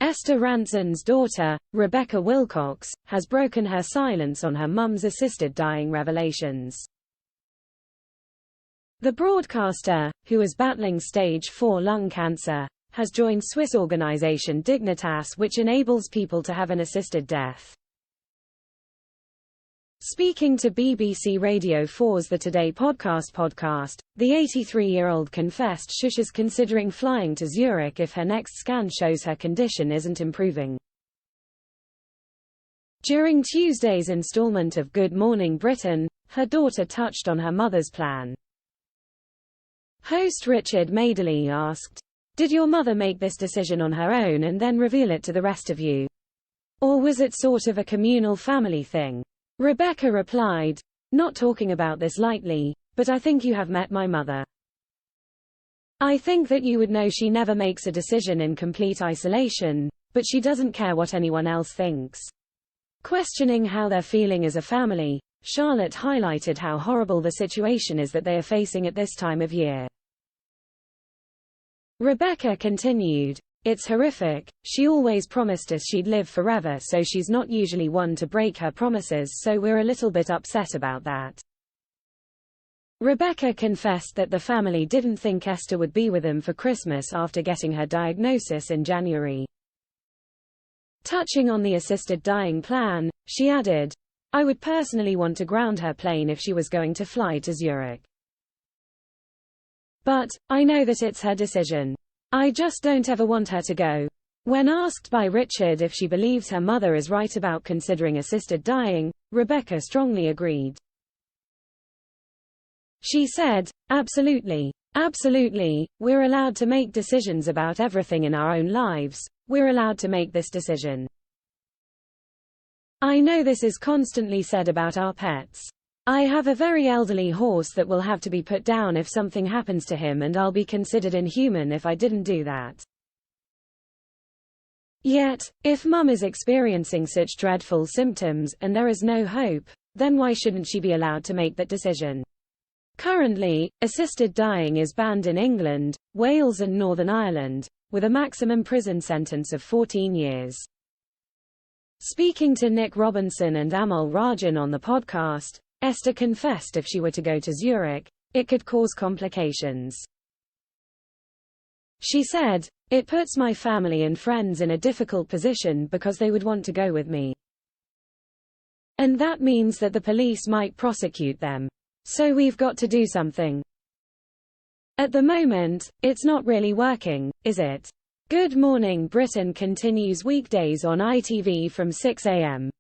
Esther Rantzen's daughter, Rebecca Wilcox, has broken her silence on her mum's assisted dying revelations. The broadcaster, who is battling stage 4 lung cancer, has joined Swiss organization Dignitas, which enables people to have an assisted death. Speaking to BBC Radio 4's The Today podcast, the 83-year-old confessed she's considering flying to Zurich if her next scan shows her condition isn't improving. During Tuesday's installment of Good Morning Britain, her daughter touched on her mother's plan. Host Richard Madeley asked, "Did your mother make this decision on her own and then reveal it to the rest of you? Or was it sort of a communal family thing?" Rebecca replied, "Not talking about this lightly, but I think you have met my mother. I think that you would know she never makes a decision in complete isolation, but she doesn't care what anyone else thinks." Questioning how they're feeling as a family, Charlotte highlighted how horrible the situation is that they are facing at this time of year. Rebecca continued, "It's horrific. She always promised us she'd live forever, so she's not usually one to break her promises, so we're a little bit upset about that." Rebecca confessed that the family didn't think Esther would be with them for Christmas after getting her diagnosis in January. Touching on the assisted dying plan, she added, "I would personally want to ground her plane if she was going to fly to Zurich. But I know that it's her decision. I just don't ever want her to go." When asked by Richard if she believes her mother is right about considering assisted dying, Rebecca strongly agreed. She said, "Absolutely. Absolutely, we're allowed to make decisions about everything in our own lives. We're allowed to make this decision. I know this is constantly said about our pets. I have a very elderly horse that will have to be put down if something happens to him, and I'll be considered inhuman if I didn't do that. Yet, if Mum is experiencing such dreadful symptoms, and there is no hope, then why shouldn't she be allowed to make that decision?" Currently, assisted dying is banned in England, Wales and Northern Ireland, with a maximum prison sentence of 14 years. Speaking to Nick Robinson and Amal Rajan on the podcast, Esther confessed if she were to go to Zurich, it could cause complications. She said, "It puts my family and friends in a difficult position because they would want to go with me. And that means that the police might prosecute them. So we've got to do something. At the moment, it's not really working, is it?" Good Morning Britain continues weekdays on ITV from 6 a.m.